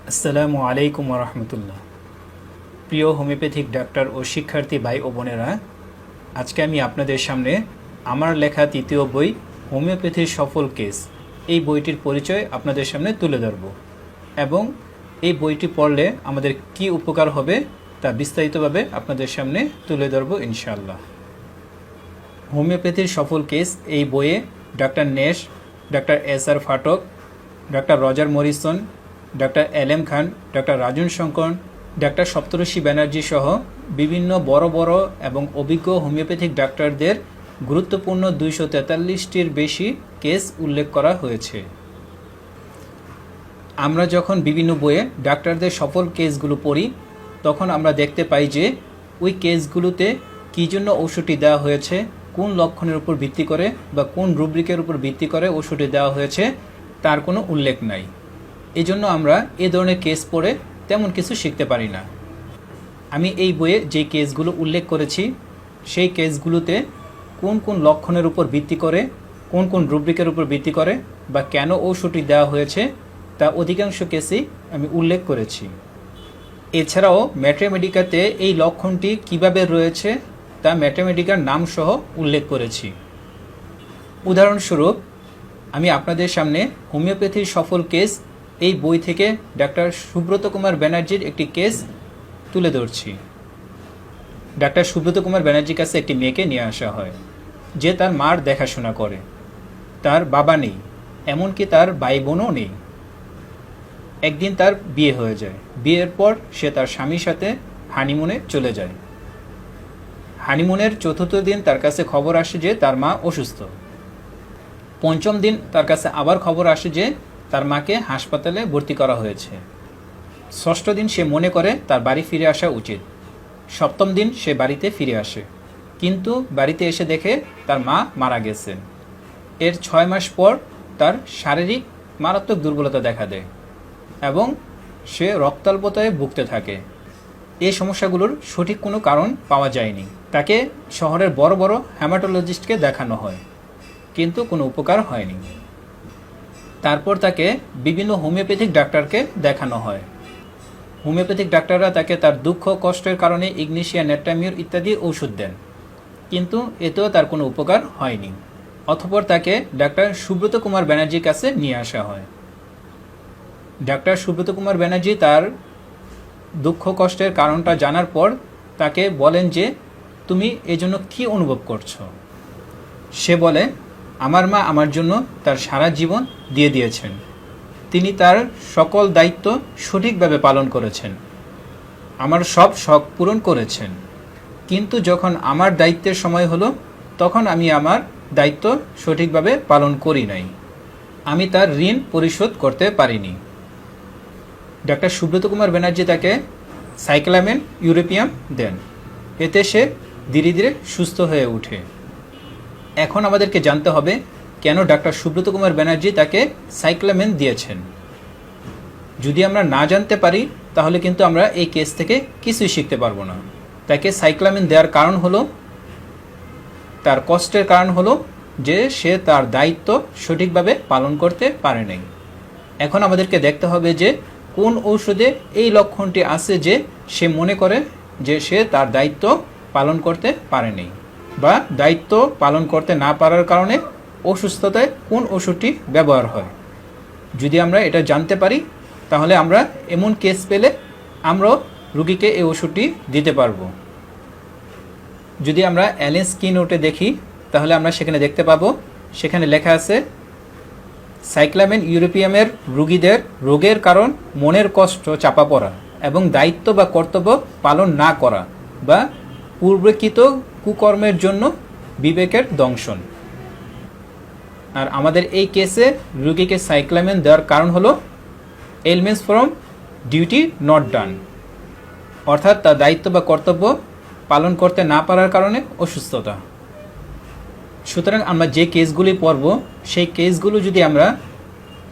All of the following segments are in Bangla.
আসসালামু আলাইকুম রহমতুল্লাহ। প্রিয় হোমিওপ্যাথিক ডাক্তার ও শিক্ষার্থী ভাই ও বোনেরা, আজকে আমি আপনাদের সামনে আমার লেখা তৃতীয় বই হোমিওপ্যাথির সফল কেস এই বইটির পরিচয় আপনাদের সামনে তুলে ধরব এবং এই বইটি পড়লে আমাদের কি উপকার হবে তা বিস্তারিতভাবে আপনাদের সামনে তুলে ধরব ইনশাআল্লাহ। হোমিওপ্যাথির সফল কেস এই বইয়ে ডক্টর নেশ, ডক্টর এস.আর. ফাটক, ডক্টর রজার মরিসন, ডক্টর এল.এম. খান, ডক্টর রাজন শঙ্কর, ডক্টর সপ্তর্ষি ব্যানার্জি সহ বিভিন্ন বড় বড় এবং অভিজ্ঞ হোমিওপ্যাথিক ডাক্তারদের গুরুত্বপূর্ণ 243টির বেশি কেস উল্লেখ করা হয়েছে। আমরা যখন বিভিন্ন বইয়ে ডাক্তারদের সফল কেসগুলো পড়ি তখন আমরা দেখতে পাই যে ওই কেসগুলোতে কী জন্য ওষুধটি দেওয়া হয়েছে, কোন লক্ষণের উপর ভিত্তি করে বা কোন রুব্রিকের উপর ভিত্তি করে ওষুধটি দেওয়া হয়েছে তার কোনো উল্লেখ নাই। এজন্য আমরা এ ধরনের কেস পড়ে তেমন কিছু শিখতে পারি না। আমি এই বইয়ে যে কেসগুলো উল্লেখ করেছি সেই কেসগুলোতে কোন কোন লক্ষণের উপর ভিত্তি করে, কোন কোন রুব্রিকের উপর ভিত্তি করে বা কেন ঔষধটি দেওয়া হয়েছে তা অধিকাংশ কেসেই আমি উল্লেখ করেছি। এছাড়াও ম্যাথমেটিকাতে এই লক্ষণটি কিভাবে রয়েছে তা ম্যাথমেটিকার নাম সহ উল্লেখ করেছি। উদাহরণস্বরূপ আমি আপনাদের সামনে হোমিওপ্যাথির সফল কেস এই বই থেকে ডাক্তার সুব্রত কুমার ব্যানার্জির একটি কেস তুলে ধরছি। ডাক্তার সুব্রত কুমার ব্যানার্জির কাছে একটি মেয়েকে নিয়ে আসা হয় যে তার মার দেখাশোনা করে। তার বাবা নেই, এমনকি তার ভাই বোনও নেই। একদিন তার বিয়ে হয়ে যায়। বিয়ের পর সে তার স্বামীর সাথে হানিমুনে চলে যায়। হানিমুনের চতুর্থ দিন তার কাছে খবর আসে যে তার মা অসুস্থ। পঞ্চম দিন তার কাছে আবার খবর আসে যে তার মাকে হাসপাতালে ভর্তি করা হয়েছে। ষষ্ঠ দিন সে মনে করে তার বাড়ি ফিরে আসা উচিত। সপ্তম দিন সে বাড়িতে ফিরে আসে, কিন্তু বাড়িতে এসে দেখে তার মা মারা গেছেন। এর 6 মাস পর তার শারীরিক মারাত্মক দুর্বলতা দেখা দেয় এবং সে রক্তাল্পতায় ভুগতে থাকে। এই সমস্যাগুলোর সঠিক কোনো কারণ পাওয়া যায়নি। তাকে শহরের বড় বড় হেমাটোলজিস্টকে দেখানো হয়, কিন্তু কোনো উপকার হয়নি। তারপর তাকে বিভিন্ন হোমিওপ্যাথিক ডাক্তারকে দেখানো হয়। হোমিওপ্যাথিক ডাক্তাররা তাকে তার দুঃখ কষ্টের কারণে ইগনিশিয়া, নেট্রামিউর ইত্যাদি ওষুধ দেন, কিন্তু এতেও তার কোনো উপকার হয়নি। অতঃপর তাকে ডাক্তার সুব্রত কুমার ব্যানার্জির কাছে নিয়ে আসা হয়। ডাক্তার সুব্রত কুমার ব্যানার্জি তার দুঃখ কষ্টের কারণটা জানার পর তাকে বলেন যে তুমি এজন্য কী অনুভব করছো। সে বলে, আমার মা আমার জন্য তার সারা জীবন দিয়ে দিয়েছেন। তিনি তার সকল দায়িত্ব সঠিকভাবে পালন করেছেন, আমার সব শখ পূরণ করেছেন, কিন্তু যখন আমার দায়িত্বের সময় হলো তখন আমি আমার দায়িত্ব সঠিকভাবে পালন করি নাই। আমি তার ঋণ পরিশোধ করতে পারিনি। ডাক্তার সুব্রত কুমার ব্যানার্জি তাকে সাইক্লামেন ইউরোপিয়াম দেন। এতে সে ধীরে ধীরে সুস্থ হয়ে ওঠে। এখন আমাদেরকে জানতে হবে কেন ডাক্তার সুব্রত কুমার ব্যানার্জি তাকে সাইক্লামেন দিয়েছেন। যদি আমরা না জানতে পারি তাহলে কিন্তু আমরা এই কেস থেকে কিছুই শিখতে পারবো না। তাকে সাইক্লামেন দেওয়ার কারণ হলো, তার কষ্টের কারণ হলো যে সে তার দায়িত্ব সঠিকভাবে পালন করতে পারে নাই। এখন আমাদেরকে দেখতে হবে যে কোন ঔষধে এই লক্ষণটি আছে যে সে মনে করে যে সে তার দায়িত্ব পালন করতে পারেনি, বা দায়িত্ব পালন করতে না পারার কারণে অসুস্থতায় কোন ওষুধটি ব্যবহার হয়। যদি আমরা এটা জানতে পারি তাহলে আমরা এমন কেস পেলে আমরাও রুগীকে এই ওষুধটি দিতে পারবো। যদি আমরা অ্যালেন্স কি নোটে দেখি তাহলে আমরা সেখানে দেখতে পাবো, সেখানে লেখা আছে সাইক্লামেন ইউরোপিয়ামের রুগীদের রোগের কারণ মনের কষ্ট চাপা পড়া এবং দায়িত্ব বা কর্তব্য পালন না করা বা পূর্বকৃত কুকর্মের জন্য বিবেকের দংশন। আর আমাদের এই কেসে রোগীকে সাইক্লামেন দেওয়ার কারণ হলো ailments from duty not done, অর্থাৎ তার দায়িত্ব বা কর্তব্য পালন করতে না পারার কারণে অসুস্থতা। সুতরাং আমরা যে কেসগুলি পড়ব সেই কেসগুলো যদি আমরা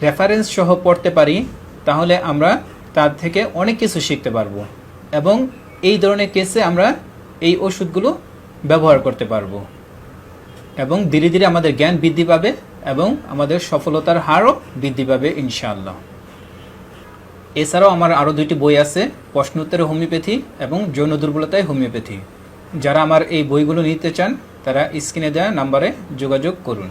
রেফারেন্স সহ পড়তে পারি তাহলে আমরা তার থেকে অনেক কিছু শিখতে পারবো এবং এই ধরনের কেসে আমরা এই ওষুধগুলো ব্যবহার করতে পারবো এবং ধীরে ধীরে আমাদের জ্ঞান বৃদ্ধি পাবে এবং আমাদের সফলতার হারও বৃদ্ধি পাবে ইনশাআল্লাহ। এছাড়াও আমার আরও 2টি বই আছে, প্রশ্নোত্তরে হোমিওপ্যাথি এবং যৌন দুর্বলতায় হোমিওপ্যাথি। যারা আমার এই বইগুলো নিতে চান তারা স্ক্রিনে দেওয়া নাম্বারে যোগাযোগ করুন।